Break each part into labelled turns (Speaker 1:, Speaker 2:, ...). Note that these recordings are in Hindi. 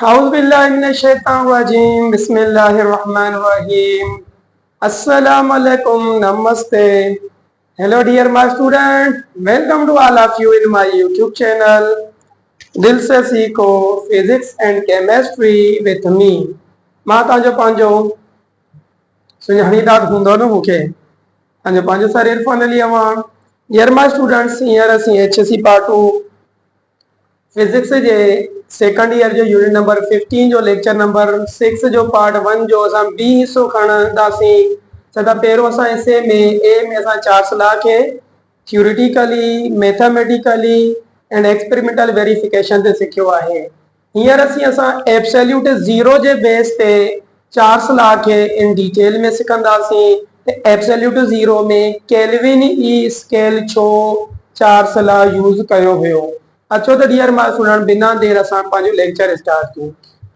Speaker 1: Auzubillahiminash-shaytanir-rajim. Bismillahir-rahmanir-rahim. Assalamualaikum. Namaste. Hello dear my student. Welcome to all of you in my YouTube channel. दिल से सीखो physics and chemistry with me. मां तव्हांजो पंहिंजो सुञाणींदा हूंदो न मूंखे। पंहिंजो सर इरफान अली अवां। डियर माय स्टूडेंट्स, हींअर असीं HSC पार्ट 2 फिजिक्स जे सेकंड ईयर जो यूनिट नंबर 15 जो लेक्चर नंबर 6 जो पार्ट 1 जो असां बी हिस्सो खणंदासीं। छा पहिरियों असां हिस्से में ए में असां 4 सलाह खे theoretically, mathematically and experimental verification ते सिखियो आहे। हींअर असां एब्सोल्यूट ज़ीरो जे बेस ते 4 सलाह खे इन डिटेल में सिखंदासीं। एब्सोल्यूट ज़ीरो में केल्विन ई स्केल छो 4 सलाह यूज़ कयो वियो। अच्छो तो डियर माय स्टूडेंट, बिना देर असां पंहिंजो लेक्चर स्टार्ट कयूं।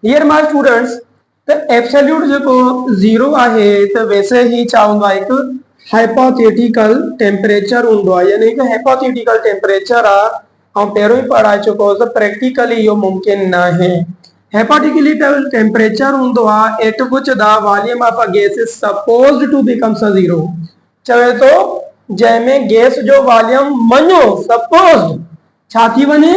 Speaker 1: डियर माय स्टूडेंट्स, त एब्सोल्यूट जेको ज़ीरो आहे त वैसे ही छा हूंदो आहे, हिकु हाइपोथेटिकल टेम्परेचर हूंदो आहे, यानी हिकु हाइपोथेटिकल टेम्परेचर आहे। ऐं पहिरियों ई पढ़ाए चुको त प्रैक्टिकली इहो मुमकिन न आहे। हाइपोथेटिकल टेम्परेचर हूंदो आहे eight which the volume of a gas is supposed to becomes a zero. चवे तो जंहिंमें गैस जो वॉल्यूम मञो सपोज्ड छा थी वञे,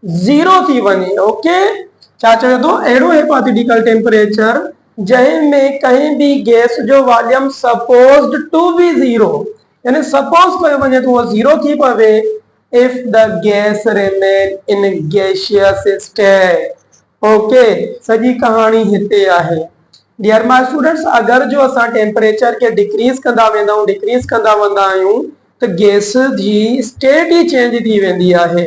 Speaker 1: ज़ीरो थी वञे। ओके, छा चवे तो अहिड़ो हाइपोथेटिकल टेम्परेचर जंहिंमें कहीं भी गैस जो volume supposed to be zero, यानी सपोज कयो वञे तो उहो ज़ीरो थी पवे if the gas remain in gaseous state। Okay, सॼी कहाणी हिते आहे। डियर माय स्टूडेंट्स, अगर जो असां टेम्परेचर के डिक्रीज कंदा वेंदा आहियूं त गैस जी स्टेट ही चेंज थी वेंदी आहे,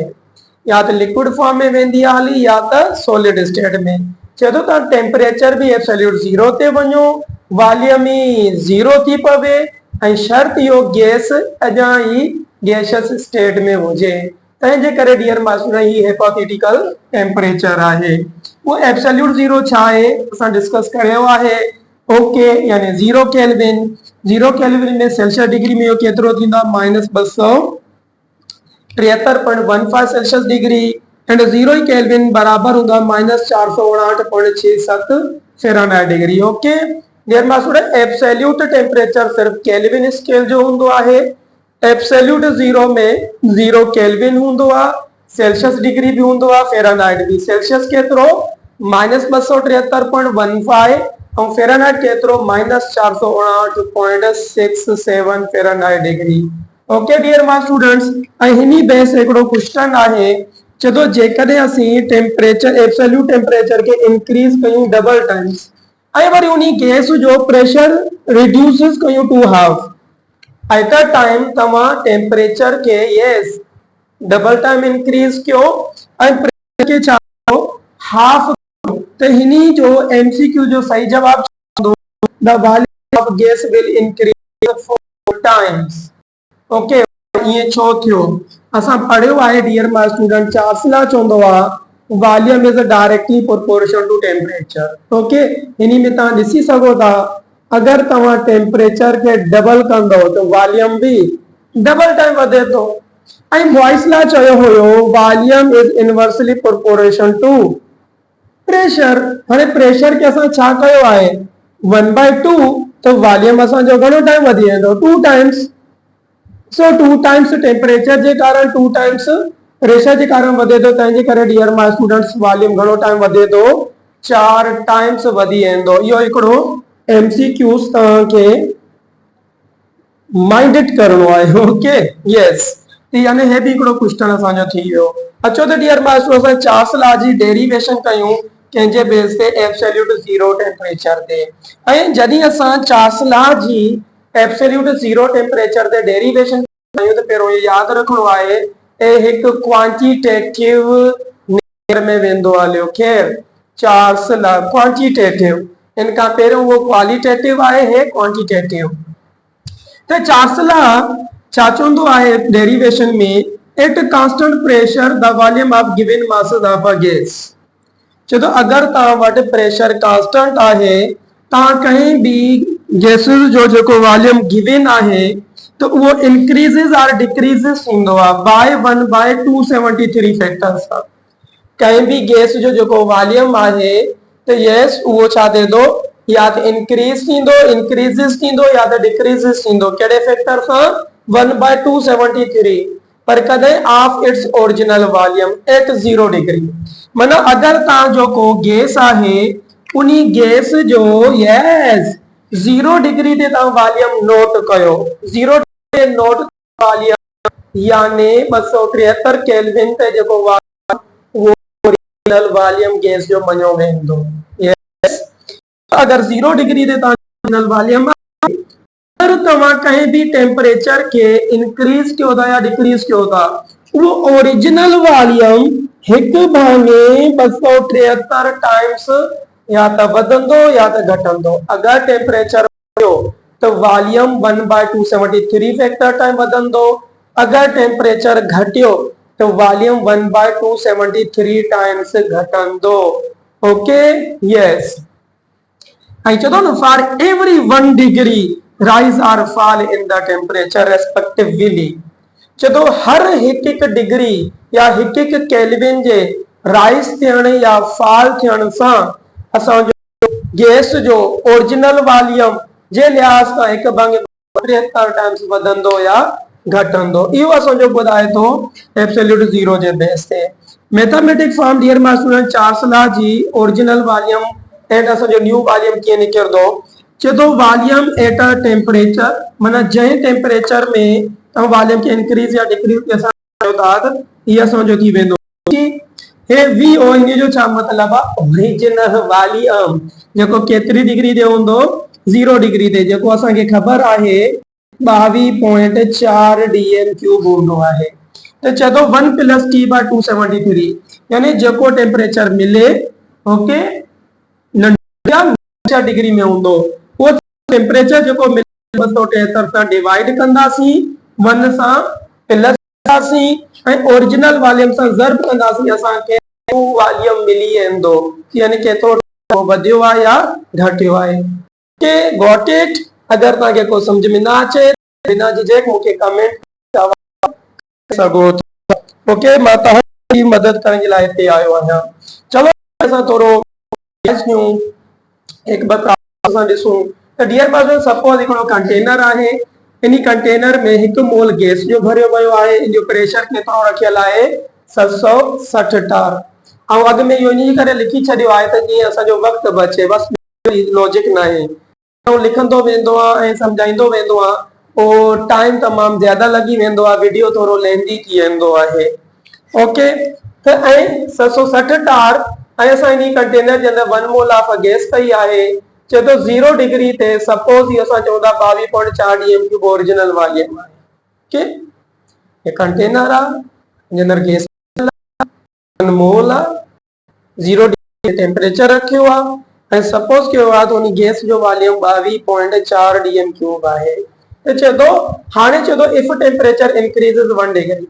Speaker 1: या तो लिक्विड फॉर्म में वेंदी आहे हली, या तो सॉलिड स्टेट में। चए तो तव्हां टेम्परेचर भी एब्सोल्यूट ज़ीरो ते वञो, वॉल्यूम ही ज़ीरो थी पवे, ऐं शर्त इहो गैस अञा ही गैसियस स्टेट में हुजे। तंहिंजे करे डियर माय स्टूडेंट ही हाइपोथेटिकल टेम्परेचर आहे। वो एब्सोल्यूट ज़ीरो छा आहे असां डिस्कस कयो आहे। ओके, यानी ज़ीरो केल्विन में सेल्सियस डिग्री में केतिरो थींदा, -273.15 Celsius degree, and zero kelvin बराबर हूंदा -459.67 Fahrenheit degree. Okay dear my student, absolute temperature सिर्फ केल्विन स्केल जो हूंदो आहे। एब्सोल्यूट ज़ीरो में 0 केल्विन हूंदो आहे, सेल्सियस डिग्री भी हूंदो आहे, फ़ारेनहाइट भी। सेल्सियस केतिरो -273.15 और फ़ारेनहाइट केतिरो -459.67 Fahrenheit degree. Okay dear my students, ऐं हिनी बेस हिकिड़ो क्वेश्चन आहे, चए तो जेकॾहिं असीं टेम्परेचर एब्सोल्यूट टेम्परेचर के इंक्रीज कयूं डबल टाइम्स, ऐं वरी उन गैस जो प्रेशर रिड्यूस कयूं to half, at the time तव्हां टेम्परेचर के यस डबल टाइम इंक्रीज कयो ऐं प्रेशर के छा हाफ, तो हिनी जो MCQ जो सही जवाब हूंदो, the volume of gas will increase 4 times. Okay, ये छो थियो असां पढ़ियो आहे डियर माय स्टूडेंट, चार्ल्स चवंदो आहे volume is directly proportional to temperature. Okay, हिनी में तव्हां ॾिसी सघो था, अगर तव्हां टेम्परेचर के डबल कंदो तो वॉल्यूम भी डबल टाइम वधे तो। ऐं बॉयस ला चयो हुयो volume is inversely proportional to pressure. हाणे प्रेशर के असां छा कयो आहे 1/2, तो वॉल्यूम असांजो घणो टाइम वधी वेंदो 2 टाइम्स। सो 2 टाइम्स टेम्परेचर के कारण 2 टाइम्स प्रेशर के कारण वधे तो, तंहिंजे करे डियर माय स्टूडेंट्स वॉल्यूम घणो टाइम वधे तो 4 टाइम्स वधी वेंदो। इहो हिकिड़ो MCQs तव्हांखे माइंडेड करणो आहे। ओके यस, यानी हे भी हिकिड़ो क्वेश्चन असांजो थी वियो। अचो त डियर माय स्टूडेंट्स, असां चार्ल्स लॉ जी डेरिवेशन कयूं कंहिंजे बेस ते, एब्सोल्यूट ज़ीरो टेम्परेचर ते। ऐं जॾहिं असां चार्ल्स लॉ जी एब्सोल्यूट ज़ीरो टेम्परेचर ते डेरिवेशन कयूं त पहिरियों इहो यादि रखणो आहे हिकु क्वांटिटेटिव नेचर में वेंदो हलियो। खैर, चार्ल्स लॉ क्वांटिटेटिव, इनका पहिरियों वो क्वालिटेटिव आहे, हे क्वांटिटेटिव। तो चार्ल्स लॉ छा चवंदो आहे डेरिवेशन में, at constant pressure the volume of given mass of a gas. चए तो अगर तव्हां वटि प्रेशर कांस्टेंट आहे, तव्हां कहीं भी गैसेस जो जेको वॉल्यूम गिवन आहे तो वो इंक्रीजेस और डिक्रीजेस थींदो आहे बाय 1/273 फैक्टर सां। कहीं भी गैस जो वॉल्यूम है तो यस वो छा दे दो या तो इंक्रीज थींदो इंक्रीजेस थींदो या तो डिक्रीजेस थींदो केड़े फैक्टर सां 1/273 पर कदे of its original volume at 0 degree माना अगर ता जो को गैस है उनी गैस जो यस 0 डिग्री ते ता वॉल्यूम नोट कयो 0 डिग्री नोट वॉल्यूम यानी 273 केल्विन ते जो वो ओरिजिनल वॉल्यूम गैस जो मञो वेंदो यस अगर 0 डिग्री ते ता ओरिजिनल वॉल्यूम अगर तव्हां कहीं भी टेम्परेचर के इंक्रीज कयो था या डिक्रीज कयो था वो ओरिजिनल वॉल्यूम एक भांगे 273 टाइम्स या तो वधंदो या तो घटंदो अगर टेम्परेचर बढ़ियो तो वॉल्यूम 1/273 फैक्टर टाइम वधंदो अगर टेम्परेचर घटियो तो वॉल्यूम 1/273 टाइम्स घटंदो ओके यस आई चलो ना for every 1 degree rise or fall in the temperature respectively चलो हर एक डिग्री या एक केल्विन जे राइज थियण या फॉल थियण सां असां जो गैस जो ओरिजिनल वॉल्यूम जे लिहाज सां हिक भांगे 73 टाइम्स वधंदो या घटंदो इहो असां जो ॿुधाए थो एब्सोल्यूट जीरो जे बेस ते mathematic form dear my student Charles जी ओरिजिनल वॉल्यूम एंड असां जो न्यू वॉल्यूम कीअं निकिरंदो चलो वॉल्यूम एट अ टेम्परेचर माना जै टेम्परेचर में तव्हां वॉल्यूम के इंक्रीज या डिक्रीज के साथ था त ये समझो की वेंदो हे वी ओ इन जो छा मतलब है ओरिजिनल वॉल्यूम जेको केतरी डिग्री दे होंदो 0 डिग्री दे जेको असा के खबर आहे 22.4 डीएम क्यूब होंदो आहे तो चलो 1 + T/273 यानी जेको टेम्परेचर मिले ओके नंढा डिग्री में होंदो वो टेम्परेचर जो मिले 273 सां डिवाइड कंदासी 1 सां प्लस कंदासी ओरिजिनल वॉल्यूम सां ज़र्ब कंदासी असा के वॉल्यूम मिली वेंदो यानी केतिरो वधियो आहे या घटियो आहे के गॉट इट अगर ता के को समझ में ना अचे बिना झिझक मुके कमेंट सगो ओके मां तव्हांजी मदद करण जे लाइ हिते आयो आहियां चलो असां थोरो एक बार असां ॾिसूं त डियर पार्टनर सपोज हिकिड़ो कंटेनर आहे इन कंटेनर में 1 मोल गैस जो भरियो वियो आहे इन जो प्रेशर केतिरो रखियल आहे 760 टार ऐं अॻ में इहो इन करे लिखी छॾियो आहे त जीअं असांजो वक़्तु बचे बस लॉजिक न आहे ऐं लिखंदो वेंदो आहे ऐं सम्झाईंदो वेंदो आहे पोइ टाइम तमामु ज्यादा लॻी वेंदो आहे वीडियो थोरो लेंदी थी वेंदो आहे ओके त ऐं 760 टार ऐं असां इन कंटेनर जे अंदरि 1 मोल ऑफ गैस कई आहे चलो 0 डिग्री ते सपोज ये असा चौदा 22.4 डीएम क्यूब ओरिजिनल वॉल्यूम है के ये कंटेनर आ जे अंदर गैस 1 मोल आ 0 डिग्री टेम्परेचर रखियो आ ऐं सपोज के हुआ तो उन गैस जो वॉल्यूम 22.4 डीएम क्यूब है तो चलो हाने चलो इफ टेम्परेचर इंक्रीजेस 1 डिग्री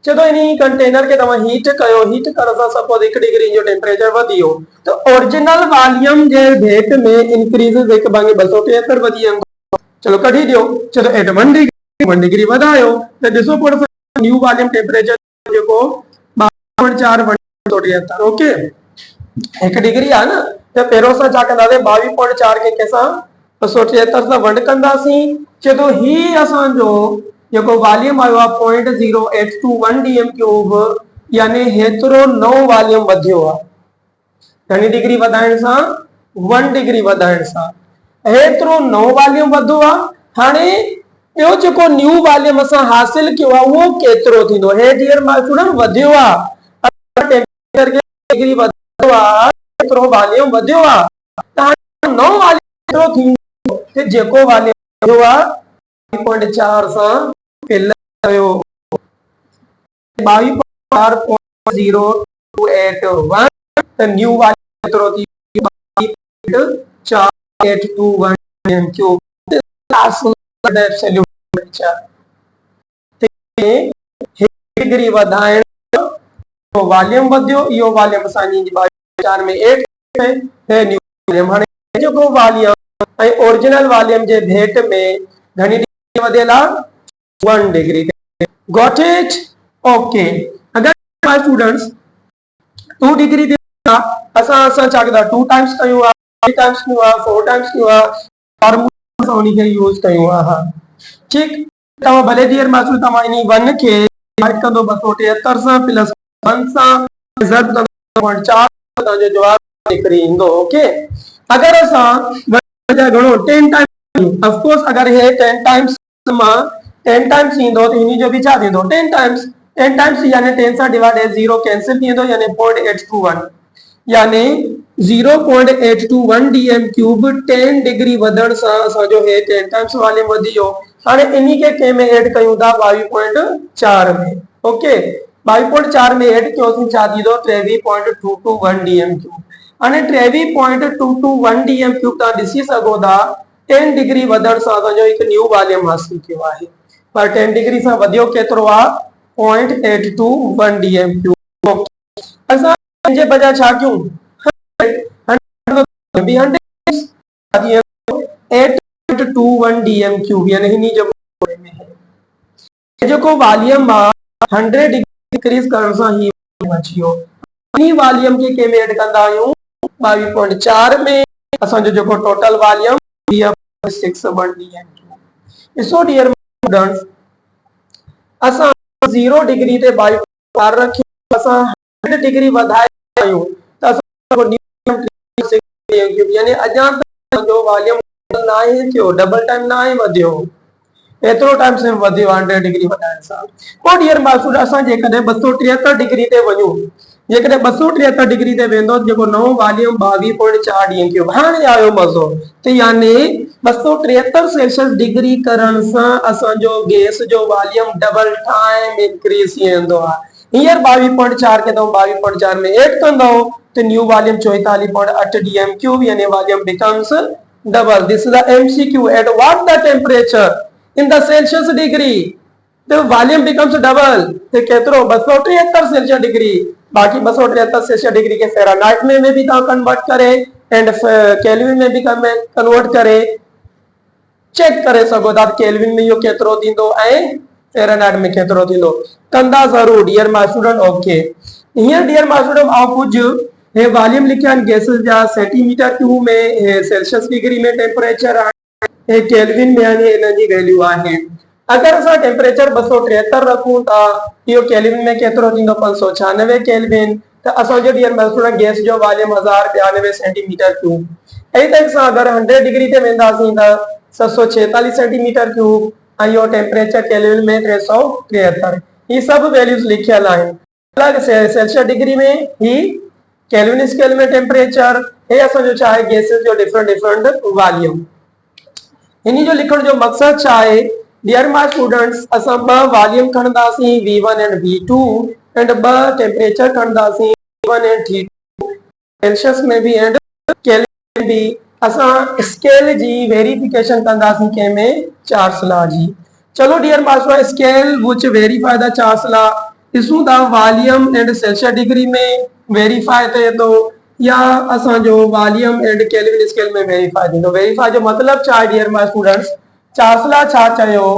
Speaker 1: चलो इन कंटेनर के तवा हीट कयो हीट कर सा सपोज 1 डिग्री जो टेम्परेचर वधियो तो ओरिजिनल वॉल्यूम जे भेट में इंक्रीजेस एक भांगे 273 वधी वेंदो चलो कढी दियो चलो एट 1 डिग्री वधायो तो ॾिसो पर न्यू वॉल्यूम टेम्परेचर जेको 22.4 273 ओके 1 डिग्री आ ना तो पहिरों सा छा कंदासीं 22.4 के केसां 273 सां वंड कंदासीं चलो ही असां जो जेको वॉल्यूम आयो आहे 0.0821 डीएम क्यूब यानी हेतिरो नओ वॉल्यूम वधियो आहे घणी डिग्री वधाइण सां 1 डिग्री वधाइण सां हेतिरो नओ वॉल्यूम वधो आहे हाणे ॿियो जेको न्यू वॉल्यूम असां हासिल कयो आहे उहो केतिरो थींदो हे डियर माय स्टूडेंट वधियो आहे टेम्परेचर के डिग्री वधियो आहे हेतिरो वॉल्यूम वधियो आहे त हाणे नओ वॉल्यूम केतिरो थींदो कि जेको वॉल्यूम वधियो आहे 22.4 सां प्लस कयो 22.081 त न्यू वॉल्यूम केतिरो थी 22.4821 डीएम क्यूब एब्सोल्यूट डिग्री वधाइण वॉल्यूम वधियो इहो वॉल्यूम असांजी 4 में 8 है न्यू वॉल्यूम हाणे जेको वॉल्यूम ऐं ओरिजिनल वॉल्यूम जे भेट में घणी डिग्री वधियल आहे 1 डिग्री गॉट इट ओके अगर माय स्टूडेंट्स 2 डिग्री दे असां छा कदा 2 टाइम्स कयूं 3 टाइम्स कयूं 4 टाइम्स कयूं फार्मूला सां उन खे यूज कयूं ठीक तव्हां भले डियर मास्टर तव्हां इन 1 खे डिवाइड कंदो 273 सां प्लस 1 सां ज़ड कंदो 0.4 तव्हांजो जवाब निकिरी ईंदो ओके अगर असां घणो 10 टाइम्स ऑफ कोर्स अगर हे 10 टाइम्स मां 10 टाइम्स ईंदो त इन जो बि छा थींदो 10 टाइम्स यानी 10 सां डिवाइड 0 कैंसिल थी वेंदो यानी 0.821 यानी 0.821 डीएम क्यूब 10 डिग्री वधण सां असांजो हे 10 टाइम्स वॉल्यूम वधी वियो हाणे इन्ही खे कंहिं में ऐड कयूं था 22.4 में ओके 22.4 में ऐड कयोसीं छा थींदो 23.221 डीएम क्यूब हाणे 23.221 डीएम क्यूब तव्हां ॾिसी सघो था 10 डिग्री वधण सां असांजो हिकु न्यू वॉल्यूम हासिल थियो आहे पर 10 डिग्री सां वधियो केतिरो आहे 0.821 डीएम क्यूब असां जे बजाय छा कयूं 8.21 डीएम क्यूब यानी हिनी जो जेको वॉल्यूम आहे 100 डिग्री इंक्रीज करण सां ही अची वियो इन वॉल्यूम खे कंहिं में ऐड कंदा आहियूं 22.4 में असांजो जेको टोटल वॉल्यूम 61 डीएम क्यूब ॾिसो डियर स्टूडेंट्स असां 0 डिग्री ते 22 रखियो असां 100 डिग्री वधाए आहियूं त असां यानी अञा जो वॉल्यूम ना आहे थियो डबल टाइम ना आहे वधियो एतिरो टाइम से वधियो 100 डिग्री वधाइण सां पोइ डियर मास्टर असां जेकॾहिं 273 डिग्री ते वञूं जेकॾहिं 273 डिग्री ते वेंदो जेको नओं वॉल्यूम 22.4 डीएम क्यूब हाणे आयो मज़ो त यानी 273 सेल्सियस डिग्री करण सां असांजो गैस जो वॉल्यूम डबल टाइम इंक्रीज थी वेंदो आहे हींअर 22.4 खे तव्हां 22.4 में ऐड कंदो तो न्यू वॉल्यूम 44.8 डीएम क्यूब यानी volume becomes double this is the MCQ at what the temperature in the Celsius degree the volume becomes double तो केतरो 273 सेल्सियस डिग्री बाकी 273 सेल्सियस डिग्री के फ़ारेनहाइट में भी ता कन्वर्ट करे एंड केल्विन में भी कन्वर्ट करे चेक करे सको था केल्विन में यो केतरो थींदो ऐं फ़ारेनहाइट में केतरो थींदो कंदा जरूर dear my student okay here dear my student आप कुछ हे वॉल्यूम लिखिया गैसेस जा सेंटीमीटर क्यूब में सेल्सियस डिग्री में टेम्परेचर आहे केल्विन में यानी एनर्जी वैल्यू आहे अगर असां टेम्परेचर 273 रखूं था यो केल्विन में केतिरो थींदो 596 केल्विन त असांजो डियर स्टूडेंट गैस जो वॉल्यूम 1092 सेंटीमीटर क्यूब एही तरह सां अगर 100 डिग्री ते वेंदासीं त 746 सेंटीमीटर क्यूब ऐं यो टेम्परेचर केल्विन में 373 ये सब वैल्यूज लिखियल आहिनि अलग सेल्सियस डिग्री में ही केल्विन स्केल में टेम्परेचर हे असांजो छा आहे गैसेस जो डिफरेंट वॉल्यूम इन्ही जो लिखण जो मकसद छा आहे डियर माय स्टूडेंट्स असां ब वॉल्यूम खणदासीं V1 एंड V2 एंड ब टेम्परेचर खणदासीं V1 एंड T2 सेल्सियस में भी एंड केल्विन भी असां स्केल जी वेरिफिकेशन कंदासीं के में चार्ल्स जी चलो dear my students scale which verify the Charles law ॾिसूं था वॉल्यूम एंड सेल्सियस डिग्री में वेरीफाई थे तो या असांजो वॉल्यूम एंड केल्विन स्केल में वेरीफाई थींदो वेरीफाई जो मतलब छा आहे dear my students Charles law छा चयो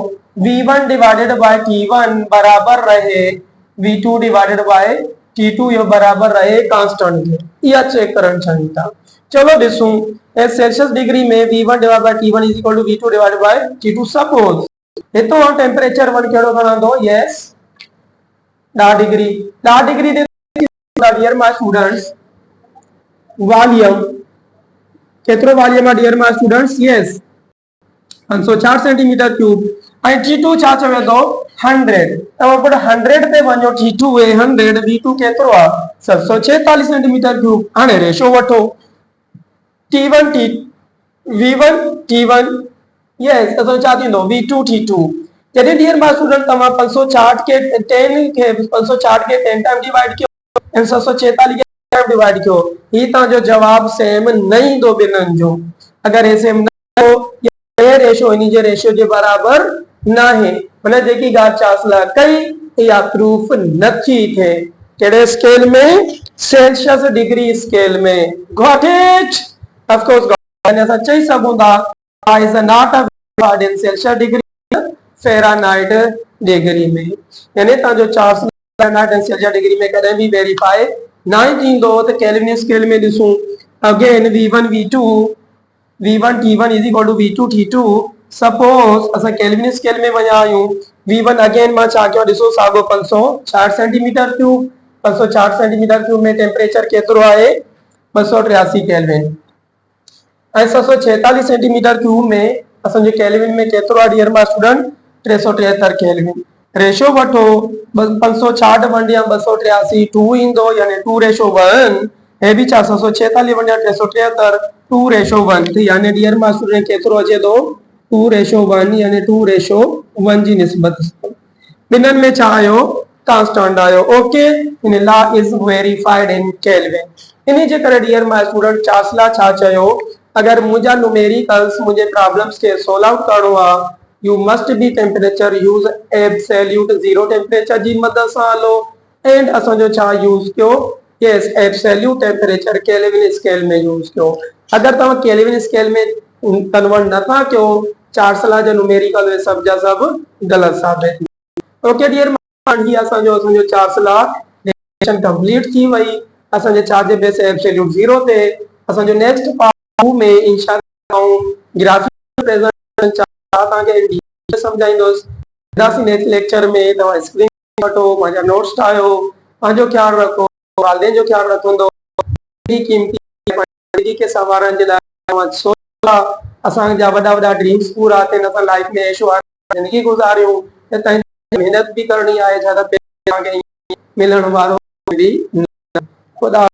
Speaker 1: V1 डिवाइडेड बाय T1 बराबर रहे V2 डिवाइडेड बाय T2 यो बराबर रहे कांस्टेंट के या चेक करण चाहिए था चलो ॾिसूं ए सेल्सियस डिग्री में V1 divided by T1 V2 divided by T2 suppose हितो टेम्परेचर वन केड़ो खणंदो यस 10 डिग्री दे डियर माय स्टूडेंट्स वॉल्यूम केतरो volume dear my students yes 504 centimetre cube I T2 छा चवे तो 100 तब पर 100 पे वणो T2 ए 100 V2 केतरो आ 746 सेंटीमीटर क्यूब हाने रेशो वठो T1 T V1 T1 yes असो छा थींदो V2 T2 जॾहिं डियर माय स्टूडेंट तव्हां 560 के 10 के 560 के 10 टाइम डिवाइड कयो ऐं 746 के टाइम डिवाइड कयो ही तव्हांजो जवाब सेम न ईंदो ॿिन्हिनि जो अगर हे सेम न हो ये रेशो इन्ही जे रेशो जे बराबर न आहे मतलब जेकी ॻाल्हि चार्ल्स लॉ कई या प्रूफ नथी थे कहिड़े स्केल में सेल्सियस डिग्री स्केल में गॉट इट ऑफ कोर्स यानी असां चई सघूं था is not a valid in Celsius degree Fahrenheit degree में यानी तव्हांजो Charles law Fahrenheit and Celsius degree में कॾहिं भी वेरीफाई 9 थींदो त केल्विन स्केल में ॾिसूं again v1 v2 v1 t1 is equal to v2 t2 suppose असां केल्विन स्केल में वञा आहियूं v1 अगेन मां छा कयो ॾिसो साॻो 560 सेंटीमीटर क्यूब 560 सेंटीमीटर क्यूब में टेम्परेचर केतिरो आहे 283 केल्विन ऐं 746 सेंटीमीटर क्यूब में असांजे केल्विन में केतिरो आहे dear my student 373 kelvin ratio वठो 560 वंडिया 283 2 ईंदो यानी 2:1 हे भी 746 वंडिया 373 2:1 तो यानी डियर माय स्टूडेंट केतिरो अचे थो 2:1 यानी 2:1 जी निस्बत ॿिन्हिनि में छा आयो कांस्टेंट आयो okay in law is verified in kelvin इन जे करे डियर माय स्टूडेंट चार्ल्स छा चयो अगर मुझा न्यूमेरिकल्स मुझे प्रॉब्लम्स के सोल्व आउट करणो आ you must be temperature use absolute zero temperature जी मदद सां हलो एंड असांजो छा यूज कयो yes absolute temperature kelvin scale में यूज कयो अगर तव्हां केल्विन स्केल में कन्वर्ट नथा कयो चार्ल्स जो न्यूमेरिकल वे सब जा सब गलत साबित ओके डियर ही असांजो चार्ल्स डेरिवेशन कंप्लीट थी वई असांजे चार्ज बेस एब्सोल्यूट जीरो ते असांजो नेक्स्ट पार्ट 2 में इंशाअल्लाह ग्राफिकल प्रेजेंटेशन तव्हांखे समझाईंदुसि ईंदासीं नेक्स्ट लेक्चर में तव्हां स्क्रीन वठो पंहिंजा नोट्स ठाहियो पंहिंजो ख्यालु रखो वालिदैन जो ख्यालु रखंदो क़ीमती के संवारण जे लाइ तव्हां सोचा असांजा वॾा वॾा ड्रीम्स पूरा थियनि असां लाइफ में ऐशो ज़िंदगी गुज़ारियूं त तव्हांजी महिनत बि करणी आहे छा त तव्हांखे मिलण वारो बि ख़ुदा